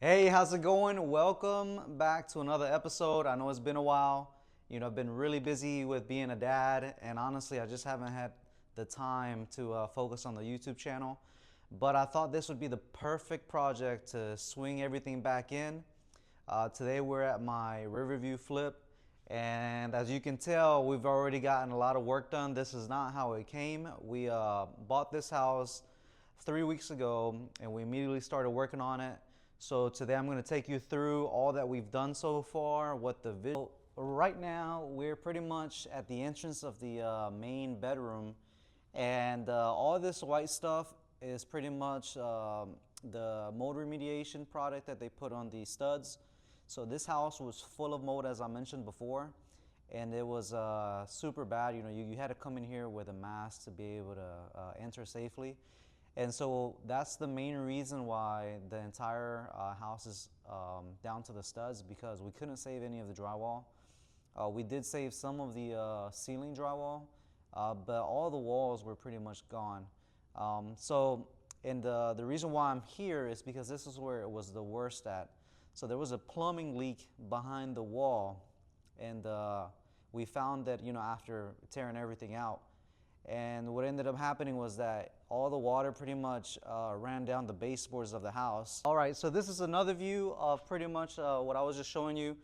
Hey, how's it going? Welcome back to another episode. I know it's been a while. I've been really busy with being a dad, and honestly, I just haven't had the time to focus on the YouTube channel. But I thought this would be the perfect project to swing everything back in. Today, we're at my Riverview flip, and as you can tell, we've already gotten a lot of work done. This is not how it came. We bought this house 3 weeks ago, and we immediately started working on it. So today I'm going to take you through all that we've done so far, what the video. Right now we're pretty much at the entrance of the main bedroom, and all this white stuff is pretty much the mold remediation product that they put on the studs. So this house was full of mold, as I mentioned before, and it was super bad. You had to come in here with a mask to be able to enter safely. And so that's the main reason why the entire house is down to the studs, because we couldn't save any of the drywall. We did save some of the ceiling drywall, but all the walls were pretty much gone. And the reason why I'm here is because this is where it was the worst at. So there was a plumbing leak behind the wall, and we found that, after tearing everything out. And what ended up happening was that all the water pretty much ran down the baseboards of the house. All right, so this is another view of pretty much what I was just showing you.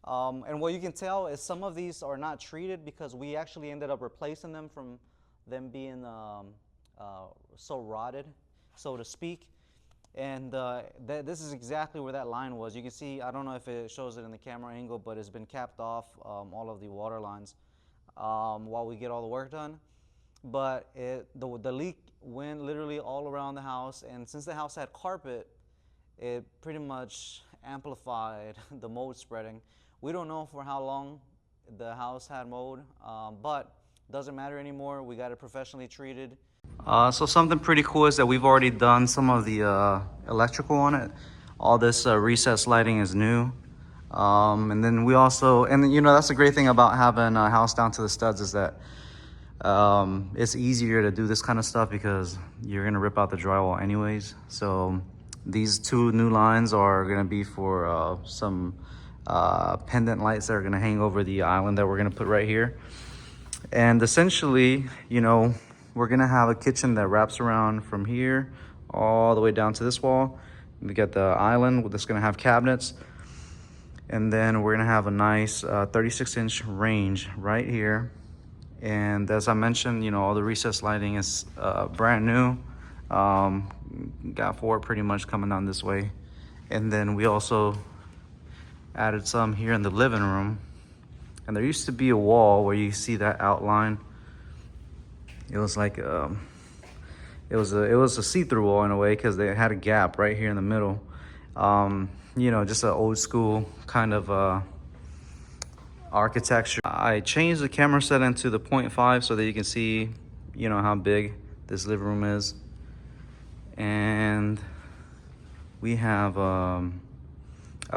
And what you can tell is some of these are not treated, because we actually ended up replacing them from them being so rotted, so to speak. And this is exactly where that line was. You can see, I don't know if it shows it in the camera angle, but it's been capped off, all of the water lines, while we get all the work done. But the leak went literally all around the house, and since the house had carpet, it pretty much amplified the mold spreading. We don't know for how long the house had mold, but it doesn't matter anymore. We got it professionally treated. So something pretty cool is that we've already done some of the electrical on it. All this recessed lighting is new. And then we also, and that's the great thing about having a house down to the studs, is that it's easier to do this kind of stuff because you're gonna rip out the drywall anyways. So these two new lines are gonna be for some pendant lights that are gonna hang over the island that we're gonna put right here. And essentially, we're gonna have a kitchen that wraps around from here all the way down to this wall. We got the island that's gonna have cabinets, and then we're gonna have a nice 36-inch range right here. And as I mentioned, all the recessed lighting is brand new. Got four pretty much coming down this way. And then we also added some here in the living room. And there used to be a wall where you see that outline. It was like it was a see-through wall in a way, because they had a gap right here in the middle. Just an old school kind of architecture. I changed the camera setting to the 0.5 so that you can see, how big this living room is. And we have a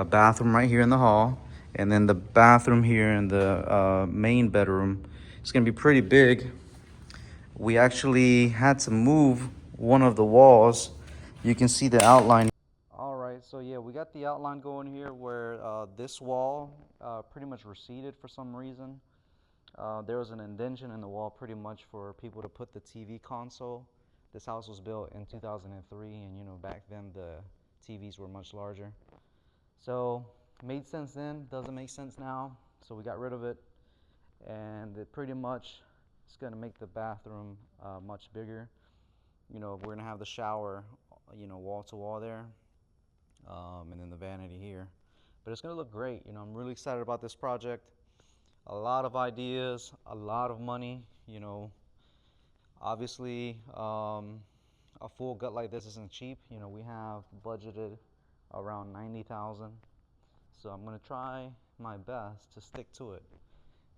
bathroom right here in the hall, and then the bathroom here in the main bedroom. It's gonna be pretty big. We actually had to move one of the walls. You can see the outline. All right, so yeah, we got the outline going here where this wall pretty much receded for some reason. There was an indention in the wall pretty much for people to put the TV console. This house was built in 2003, and back then the TVs were much larger. So made sense then, doesn't make sense now. So we got rid of it, and it pretty much is gonna make the bathroom much bigger. We're gonna have the shower, wall to wall there. And then the vanity here, but it's gonna look great. I'm really excited about this project. A lot of ideas, a lot of money. Obviously, a full gut like this isn't cheap. We have budgeted around 90,000, so I'm gonna try my best to stick to it,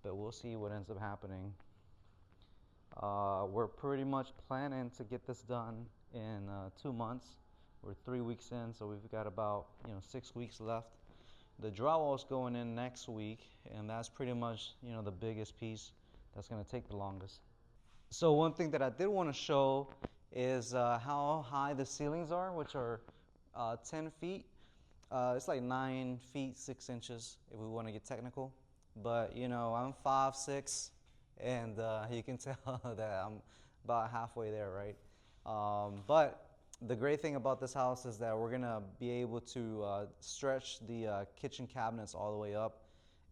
but we'll see what ends up happening. We're pretty much planning to get this done in 2 months. We're 3 weeks in, so we've got about 6 weeks left. The drywall is going in next week, and that's pretty much the biggest piece that's going to take the longest. So one thing that I did want to show is how high the ceilings are, which are 10 feet. It's like 9 feet 6 inches if we want to get technical. But you know, I'm 5'6", and you can tell that I'm about halfway there, right? But the great thing about this house is that we're gonna be able to stretch the kitchen cabinets all the way up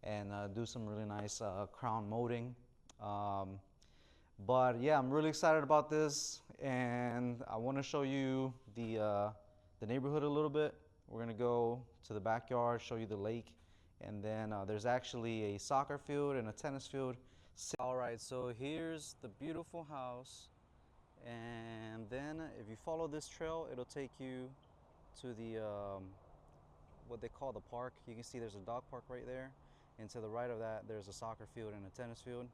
and do some really nice crown molding. But yeah, I'm really excited about this, and I want to show you the neighborhood a little bit. We're gonna go to the backyard, show you the lake, and then there's actually a soccer field and a tennis field. All right, so here's the beautiful house, and then if you follow this trail, it'll take you to the what they call the park. You can see there's a dog park right there, and to the right of that, there's a soccer field and a tennis field.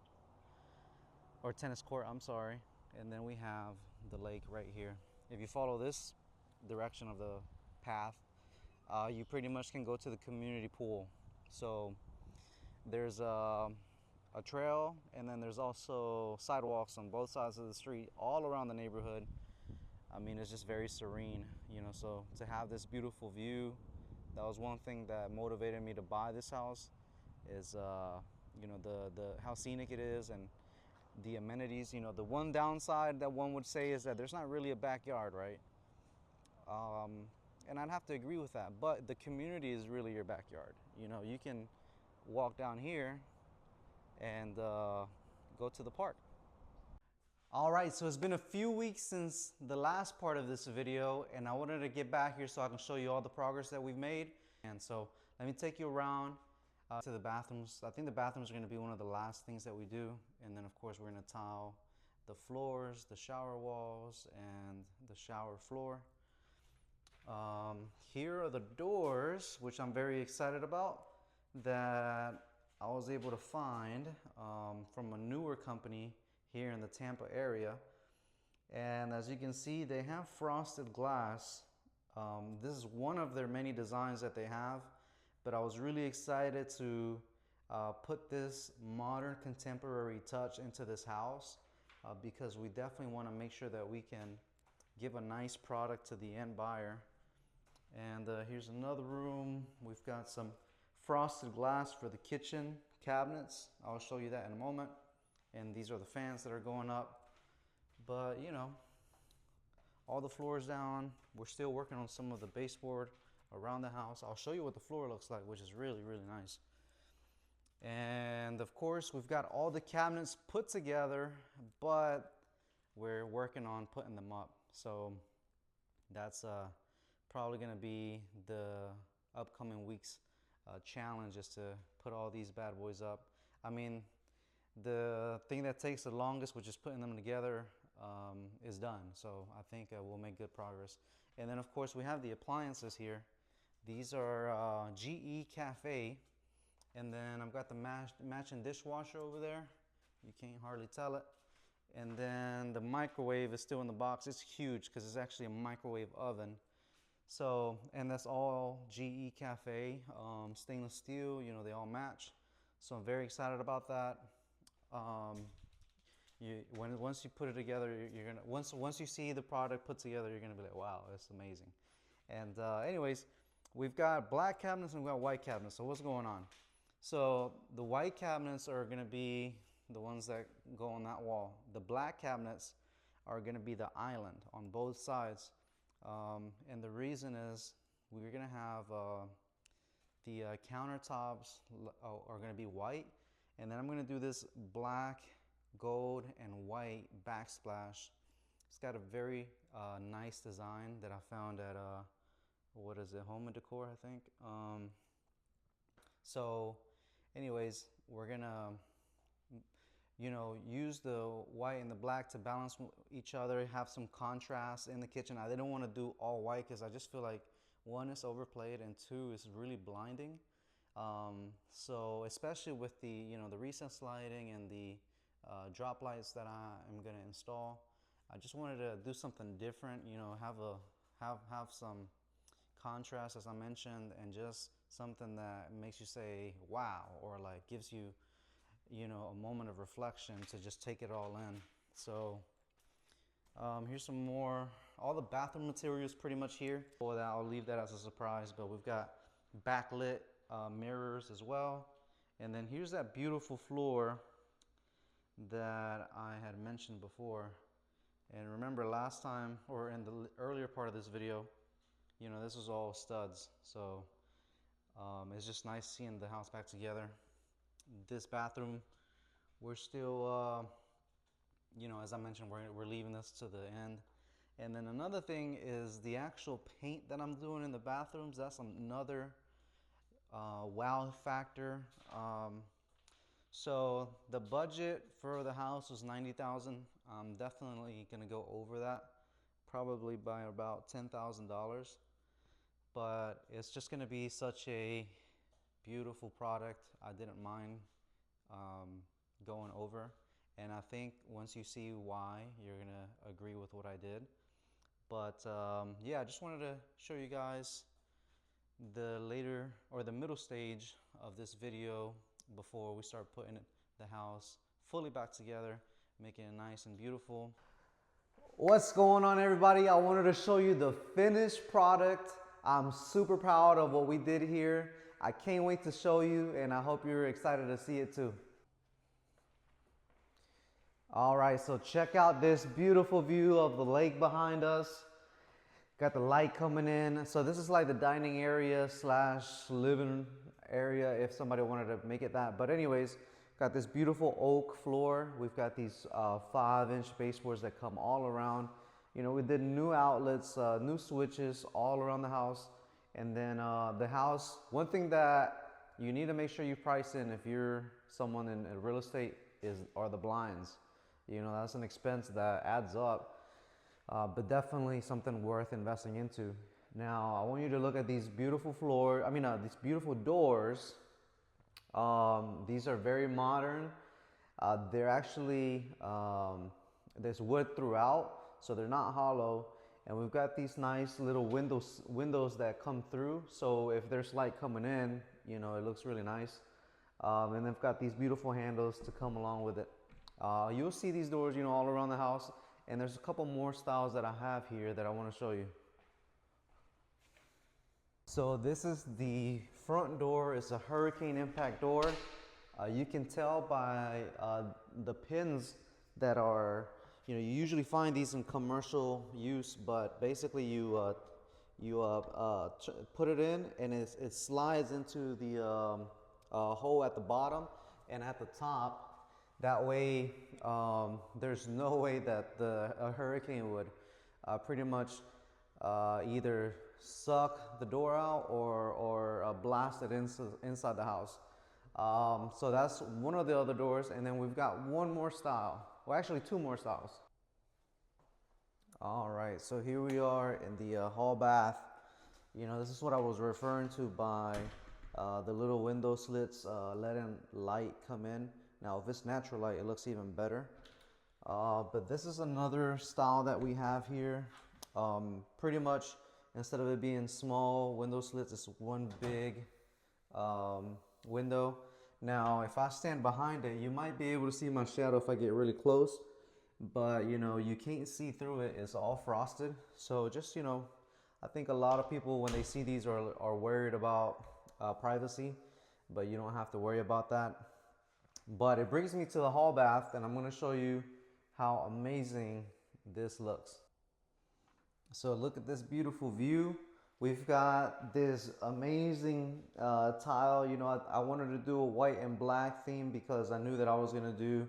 Or tennis court, I'm sorry. And then we have the lake right here. If you follow this direction of the path, you pretty much can go to the community pool. So there's a trail, and then there's also sidewalks on both sides of the street all around the neighborhood. I mean, it's just very serene, you know. So to have this beautiful view, that was one thing that motivated me to buy this house, is you know, the how scenic it is and the amenities. You know, the one downside that one would say is that there's not really a backyard, right? And I'd have to agree with that, but the community is really your backyard. You know, you can walk down here and go to the park. All right, so it's been a few weeks since the last part of this video, and I wanted to get back here so I can show you all the progress that we've made. And so let me take you around to the bathrooms. I think the bathrooms are going to be one of the last things that we do, and then of course we're going to tile the floors, the shower walls, and the shower floor. Here are the doors, which I'm very excited about, that I was able to find from a newer company here in the Tampa area. And as you can see, they have frosted glass. This is one of their many designs that they have, but I was really excited to put this modern contemporary touch into this house because we definitely want to make sure that we can give a nice product to the end buyer. And here's another room. We've got some frosted glass for the kitchen cabinets. I'll show you that in a moment. And these are the fans that are going up. But you know, all the floors down. We're still working on some of the baseboard around the house. I'll show you what the floor looks like, which is really, really nice. And of course, we've got all the cabinets put together, but we're working on putting them up. So that's probably going to be the upcoming week's challenge, is to put all these bad boys up. I mean, the thing that takes the longest, which is putting them together, is done. So I think we'll make good progress. And then of course we have the appliances here. These are GE Cafe. And then I've got the matching dishwasher over there. You can't hardly tell it. And then the microwave is still in the box. It's huge because it's actually a microwave oven. So, and that's all GE Cafe, stainless steel, you know, they all match. So I'm very excited about that. Once you put it together, you're gonna once you see the product put together, you're gonna be like, wow, it's amazing. And anyways, we've got black cabinets and we've got white cabinets. So what's going on? So the white cabinets are gonna be the ones that go on that wall. The black cabinets are gonna be the island on both sides. And the reason is we're gonna have the countertops are gonna be white, and then I'm gonna do this black, gold, and white backsplash. It's got a very nice design that I found at what is it, Home Decor, I think. So anyways, we're gonna, you know, use the white and the black to balance each other, have some contrast in the kitchen. I didn't want to do all white because I just feel like, one, is overplayed, and two, is really blinding. So especially with the, you know, the recessed lighting and the drop lights that I am going to install, I just wanted to do something different, you know, have some contrast, as I mentioned, and just something that makes you say wow, or like gives you, you know, a moment of reflection to just take it all in. So here's some more all the bathroom materials pretty much here. For that, I'll leave that as a surprise, but we've got backlit mirrors as well. And then here's that beautiful floor that I had mentioned before. And remember last time, or in the earlier part of this video, you know, this was all studs. So it's just nice seeing the house back together. This bathroom, we're still, you know, as I mentioned, we're leaving this to the end. And then another thing is the actual paint that I'm doing in the bathrooms. That's another wow factor. So the budget for the house was $90,000. I'm definitely gonna go over that, probably by about $10,000. But it's just gonna be such a beautiful product. I didn't mind going over, and I think once you see why, you're gonna agree with what I did. But yeah, I just wanted to show you guys the later or the middle stage of this video before we start putting the house fully back together, making it nice and beautiful. What's going on, everybody? I wanted to show you the finished product. I'm super proud of what we did here. I can't wait to show you, and I hope you're excited to see it too. All right, so check out this beautiful view of the lake behind us. Got the light coming in. So this is like the dining area slash living area if somebody wanted to make it that. But anyways, got this beautiful oak floor. We've got these 5-inch baseboards that come all around. You know, we did new outlets, new switches all around the house. And then the house, one thing that you need to make sure you price in if you're someone in real estate are the blinds. You know, that's an expense that adds up. But definitely something worth investing into. Now, I want you to look at these beautiful these beautiful doors. These are very modern. They're actually, there's wood throughout, so they're not hollow. And we've got these nice little windows that come through. So if there's light coming in, you know, it looks really nice. And they've got these beautiful handles to come along with it. You'll see these doors, you know, all around the house. And there's a couple more styles that I have here that I want to show you. So this is the front door. It's a hurricane impact door. You can tell by the pins that are, you know, you usually find these in commercial use, but basically you put it in and it slides into the hole at the bottom and at the top. That way, there's no way that a hurricane would pretty much either suck the door out or blast it inside the house. So that's one of the other doors. And then we've got one more style. Well, actually two more styles. All right, so here we are in the hall bath. You know, this is what I was referring to by the little window slits letting light come in. Now, if it's natural light, it looks even better. But this is another style that we have here. Pretty much, instead of it being small window slits, it's one big window. Now, if I stand behind it, you might be able to see my shadow if I get really close. But, you know, you can't see through it. It's all frosted. So just, you know, I think a lot of people, when they see these, are worried about privacy. But you don't have to worry about that. But it brings me to the hall bath, and I'm going to show you how amazing this looks. So look at this beautiful view. We've got this amazing tile. You know, I wanted to do a white and black theme because I knew that I was going to do,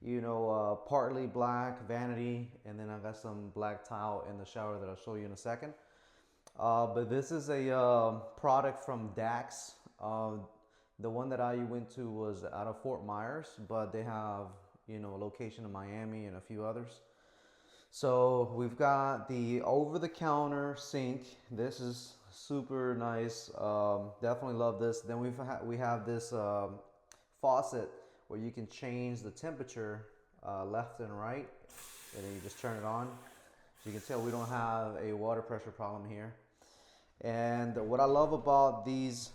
you know, partly black vanity, and then I got some black tile in the shower that I'll show you in a second. But this is a product from Dax. The one that I went to was out of Fort Myers, but they have, you know, a location in Miami and a few others. So we've got the over-the-counter sink. This is super nice. Definitely love this. Then we have this faucet where you can change the temperature left and right, and then you just turn it on. So you can tell we don't have a water pressure problem here. And what I love about these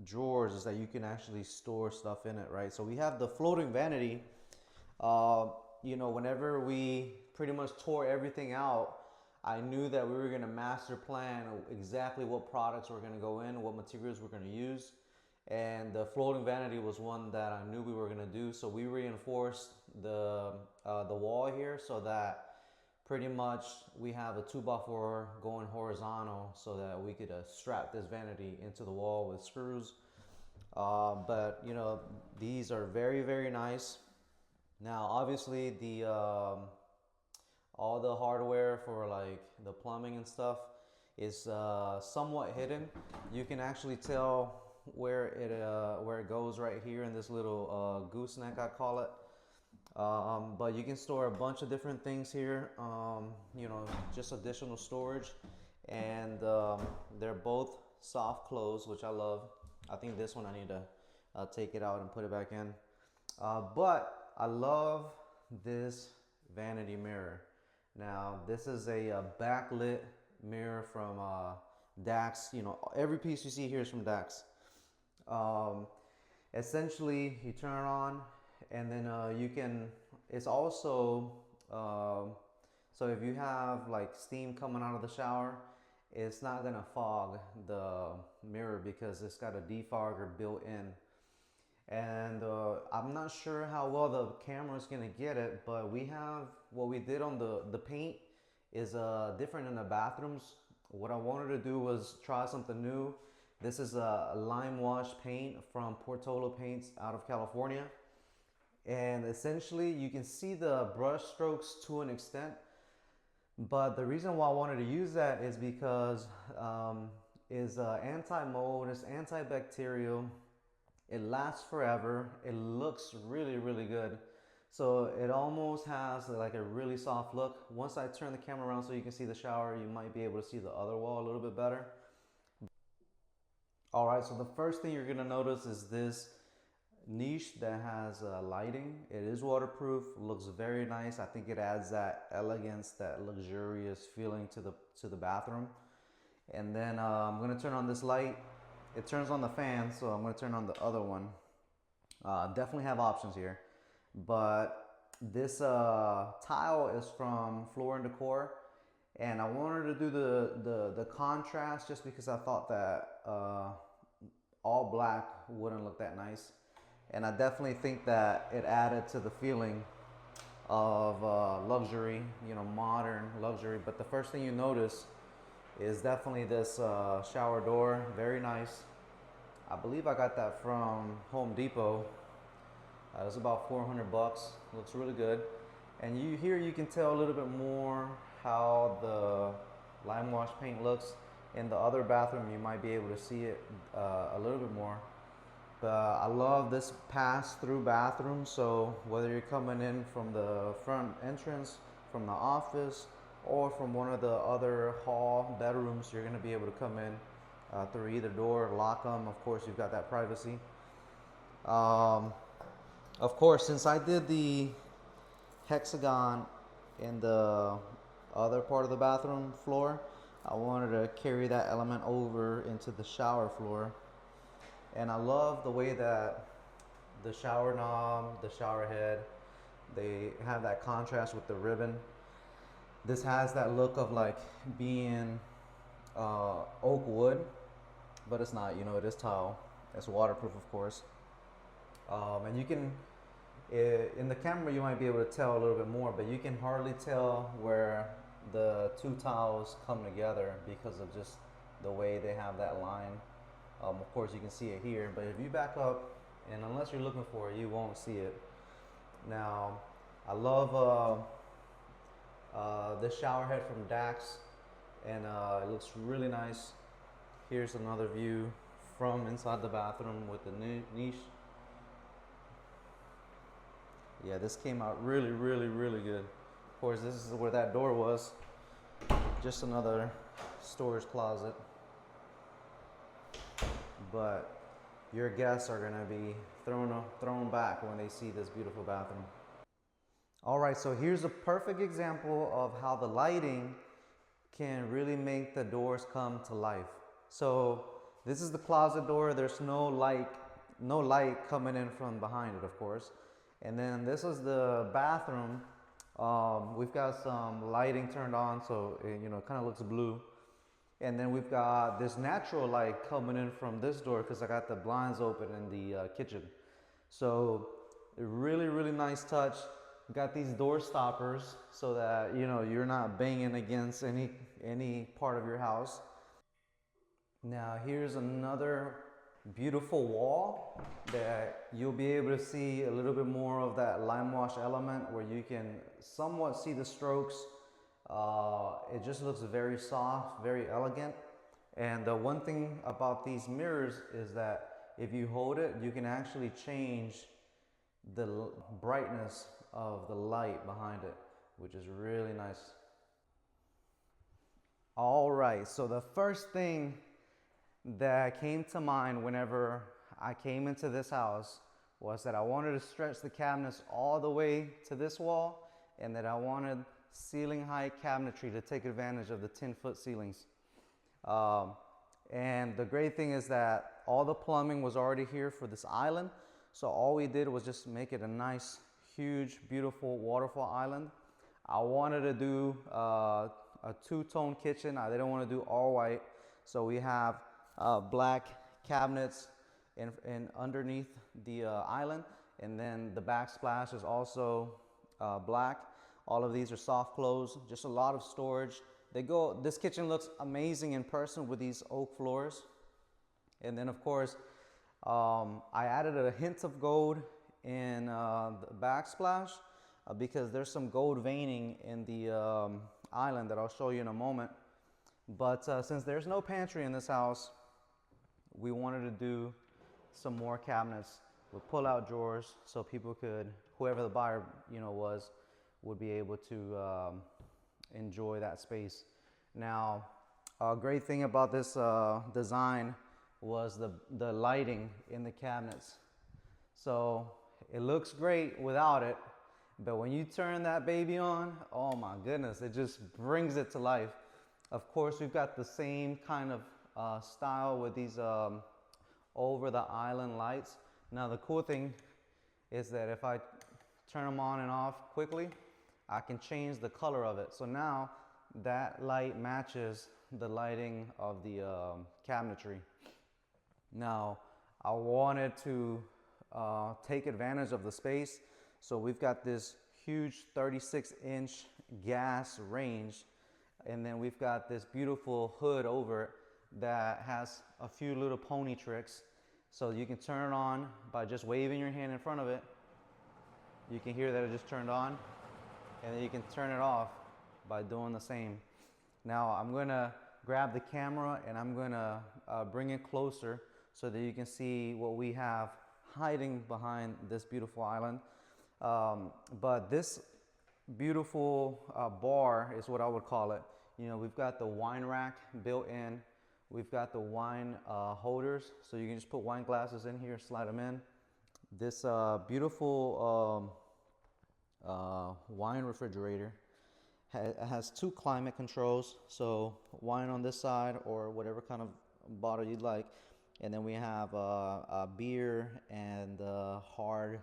drawers is that you can actually store stuff in it, right? So we have the floating vanity. You know, whenever we pretty much tore everything out, I knew that we were gonna master plan exactly what products were gonna go in, what materials we're gonna use. And the floating vanity was one that I knew we were gonna do. So we reinforced the wall here so that pretty much we have a 2x4 going horizontal so that we could strap this vanity into the wall with screws. But you know, these are very, very nice. Now, obviously, the all the hardware for like the plumbing and stuff is somewhat hidden. You can actually tell where it goes right here in this little gooseneck, I call it. But you can store a bunch of different things here. You know, just additional storage, and they're both soft close, which I love. I think this one I need to take it out and put it back in. But I love this vanity mirror. Now, this is a backlit mirror from Dax. You know, every piece you see here is from Dax. Essentially, you turn it on, and then you can, it's also, so if you have like steam coming out of the shower, it's not gonna fog the mirror because it's got a defogger built in. And I'm not sure how well the camera is gonna get it, but we have, what we did on the paint is different in the bathrooms. What I wanted to do was try something new. This is a lime wash paint from Portola Paints out of California. And essentially you can see the brush strokes to an extent, but the reason why I wanted to use that is because it's anti-mold, it's antibacterial, it lasts forever, it looks really, really good. So it almost has like a really soft look. Once I turn the camera around so you can see the shower, you might be able to see the other wall a little bit better. All right, so the first thing you're gonna notice is this niche that has lighting. It is waterproof, looks very nice. I think it adds that elegance, that luxurious feeling to the bathroom. And then I'm gonna turn on this light. It turns on the fan, so I'm gonna turn on the other one. Definitely have options here, but this tile is from Floor Decor, and I wanted to do the contrast just because I thought that all black wouldn't look that nice. And I definitely think that it added to the feeling of luxury, you know, modern luxury. But the first thing you notice is definitely this shower door, very nice. I believe I got that from Home Depot. It was about 400 bucks, looks really good. And here you can tell a little bit more how the lime wash paint looks. In the other bathroom, you might be able to see it a little bit more. But I love this pass-through bathroom, so whether you're coming in from the front entrance, from the office, or from one of the other hall bedrooms, you're gonna be able to come in through either door, lock them. Of course, you've got that privacy. Of course, since I did the hexagon in the other part of the bathroom floor, I wanted to carry that element over into the shower floor. And I love the way that the shower knob, the shower head, they have that contrast with the ribbon. This has that look of like being oak wood, but it's not, you know, it is tile. It's waterproof, of course. And you can, in the camera you might be able to tell a little bit more, but you can hardly tell where the two tiles come together because of just the way they have that line. Of course you can see it here, but if you back up, and unless you're looking for it, you won't see it. Now, I love this shower head from Dax, and it looks really nice. Here's another view from inside the bathroom with the niche. Yeah, this came out really, really, really good. Of course, this is where that door was. Just another storage closet. But your guests are gonna be thrown back when they see this beautiful bathroom. All right, so here's a perfect example of how the lighting can really make the doors come to life. So this is the closet door. There's no light coming in from behind it, of course. And then this is the bathroom. We've got some lighting turned on, so it, it kind of looks blue. And then we've got this natural light coming in from this door because I got the blinds open in the kitchen. So a really, really nice touch. Got these door stoppers so that you're not banging against any part of your house. Now here's another beautiful wall that you'll be able to see a little bit more of that lime wash element where you can somewhat see the strokes. It just looks very soft, very elegant. And the one thing about these mirrors is that if you hold it, you can actually change the brightness of the light behind it, which is really nice. All right, so the first thing that came to mind whenever I came into this house was that I wanted to stretch the cabinets all the way to this wall, and that I wanted ceiling height cabinetry to take advantage of the 10-foot ceilings. And the great thing is that all the plumbing was already here for this island, so all we did was just make it a nice, huge, beautiful waterfall island. I wanted to do a two-tone kitchen. I didn't want to do all white, so we have black cabinets in underneath the island, and then the backsplash is also black. All of these are soft close, just a lot of storage. This kitchen looks amazing in person with these oak floors. And then of course, I added a hint of gold in the backsplash because there's some gold veining in the island that I'll show you in a moment. But since there's no pantry in this house, we wanted to do some more cabinets with pull-out drawers so people could, whoever the buyer was, would be able to enjoy that space. Now, a great thing about this design was the lighting in the cabinets. So it looks great without it, but when you turn that baby on, oh my goodness, it just brings it to life. Of course, we've got the same kind of style with these over the island lights. Now the cool thing is that if I turn them on and off quickly, I can change the color of it. So now that light matches the lighting of the cabinetry. Now I wanted to take advantage of the space. So we've got this huge 36-inch gas range, and then we've got this beautiful hood over it that has a few little pony tricks. So you can turn it on by just waving your hand in front of it. You can hear that it just turned on, and then you can turn it off by doing the same. Now I'm gonna grab the camera and I'm gonna bring it closer so that you can see what we have hiding behind this beautiful island. But this beautiful bar is what I would call it. We've got the wine rack built in. We've got the wine holders, so you can just put wine glasses in here, slide them in. This beautiful wine refrigerator has two climate controls, so wine on this side or whatever kind of bottle you'd like. And then we have a beer and hard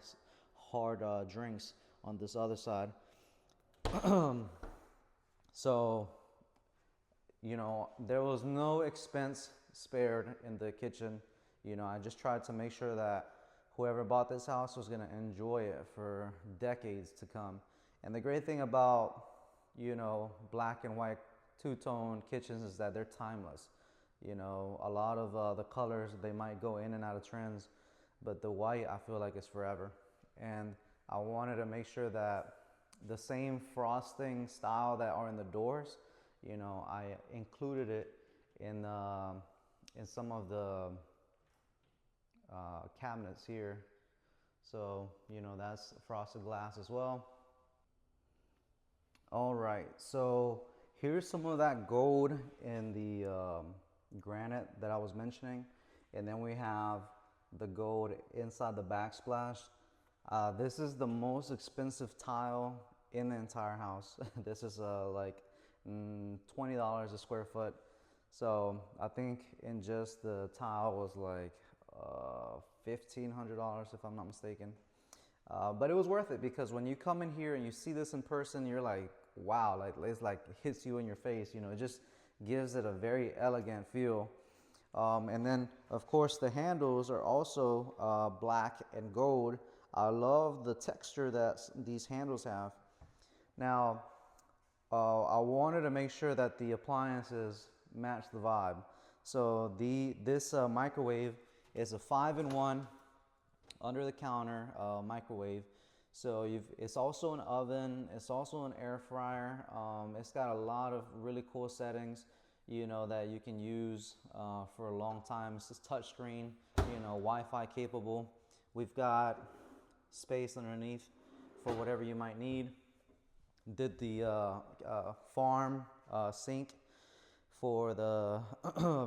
drinks on this other side. So, there was no expense spared in the kitchen. I just tried to make sure that whoever bought this house was going to enjoy it for decades to come. And the great thing about, black and white two-tone kitchens is that they're timeless. A lot of the colors, they might go in and out of trends, but the white, I feel like, is forever. And I wanted to make sure that the same frosting style that are in the doors, I included it in some of the cabinets here. So, that's frosted glass as well. All right, so here's some of that gold in the granite that I was mentioning. And then we have the gold inside the backsplash. This is the most expensive tile in the entire house. This is like $20 a square foot. So I think in just the tile was like $1,500 if I'm not mistaken. But it was worth it because when you come in here and you see this in person, you're like, wow, like it's like it hits you in your face. You know, it just gives it a very elegant feel. And then, of course, the handles are also black and gold. I love the texture that these handles have. Now, I wanted to make sure that the appliances match the vibe. So this microwave is a 5-in-1 under the counter microwave. So it's also an oven, it's also an air fryer. It's got a lot of really cool settings, you know, that you can use for a long time. It's just touchscreen, you know, Wi-Fi capable. We've got space underneath for whatever you might need. Did the farm sink for the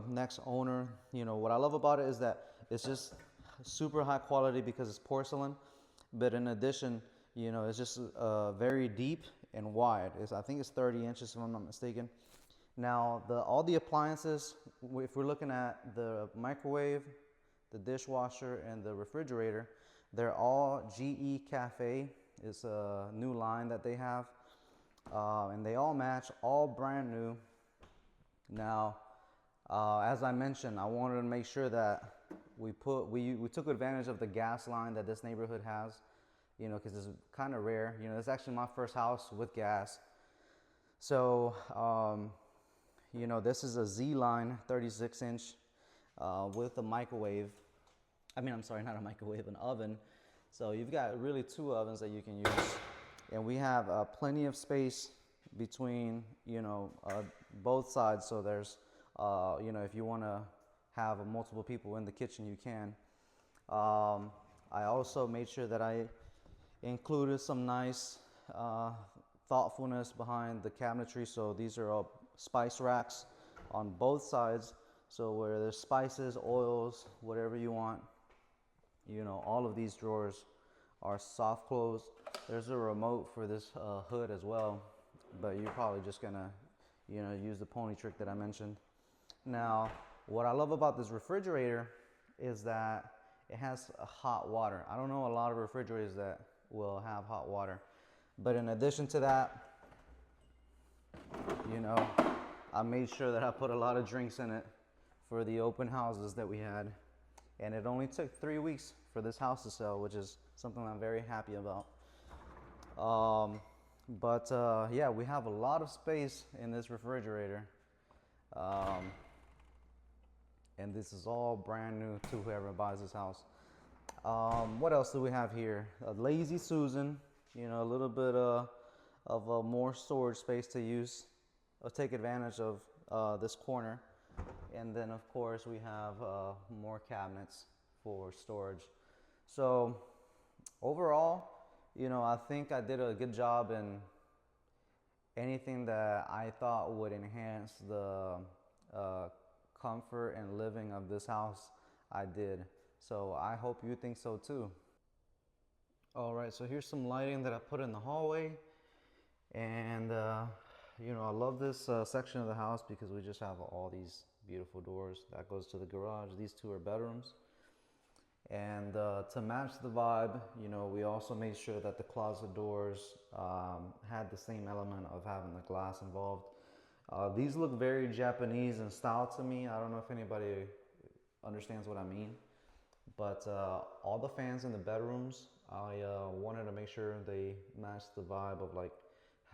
next owner. You know, what I love about it is that it's just super high quality because it's porcelain, but in addition, you know, it's just very deep and wide. I think it's 30 inches if I'm not mistaken. Now, all the appliances, if we're looking at the microwave, the dishwasher, and the refrigerator, they're all GE Cafe. It's a new line that they have, and they all match, all brand new. Now, as I mentioned, I wanted to make sure that we took advantage of the gas line that this neighborhood has, you know, because it's kind of rare. You know, it's actually my first house with gas. So, you know, this is a Z line, 36-inch, with a microwave. I'm sorry, not a microwave, an oven. So you've got really two ovens that you can use. And we have plenty of space between, you know, both sides. So there's, you know, if you want to have multiple people in the kitchen, you can. I also made sure that I included some nice thoughtfulness behind the cabinetry. So these are all spice racks on both sides. So where there's spices, oils, whatever you want, you know, all of these drawers are soft close. There's a remote for this hood as well, but you're probably just gonna, you know, use the pony trick that I mentioned. Now, what I love about this refrigerator is that it has hot water. I don't know a lot of refrigerators that will have hot water, but in addition to that, you know, I made sure that I put a lot of drinks in it for the open houses that we had. And it only took 3 weeks for this house to sell, which is something I'm very happy about. Yeah, we have a lot of space in this refrigerator. And this is all brand new to whoever buys this house. What else do we have here? A Lazy Susan, you know, a little bit of more storage space to use, or take advantage of this corner. And then, of course, we have more cabinets for storage. So overall, you know, I think I did a good job in anything that I thought would enhance the comfort and living of this house. I did. So I hope you think so too. All right, so here's some lighting that I put in the hallway. And you know, I love this section of the house because we just have all these beautiful doors. That goes to the garage. These two are bedrooms. And to match the vibe, you know, we also made sure that the closet doors had the same element of having the glass involved. These look very Japanese in style to me. I don't know if anybody understands what I mean. But all the fans in the bedrooms, I wanted to make sure they matched the vibe of like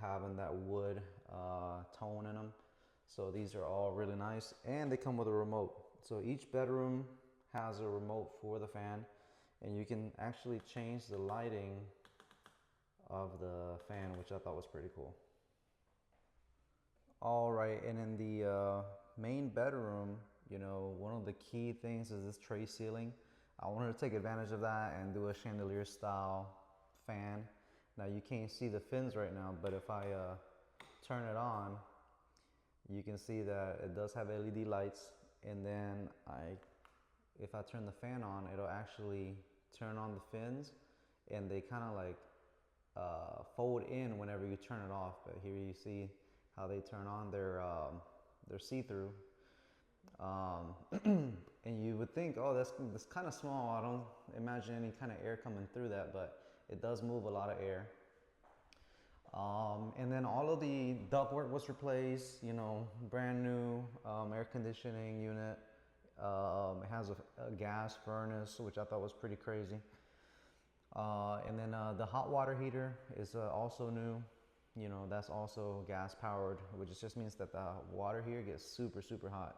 having that wood tone in them. So these are all really nice, and they come with a remote. So each bedroom has a remote for the fan, and you can actually change the lighting of the fan, which I thought was pretty cool. All right, and in the main bedroom, you know, one of the key things is this tray ceiling. I wanted to take advantage of that and do a chandelier style fan. Now you can't see the fins right now, but if I turn it on, you can see that it does have LED lights. And then if I turn the fan on, it'll actually turn on the fins, and they kind of like fold in whenever you turn it off. But here you see how they turn on. They're see-through. And you would think, oh, that's kind of small. I don't imagine any kind of air coming through that, but It does move a lot of air. And then all of the ductwork was replaced, you know, brand new air conditioning unit. It has a gas furnace, which I thought was pretty crazy. And then the hot water heater is also new. You know, that's also gas powered, which just means that the water here gets super, super hot.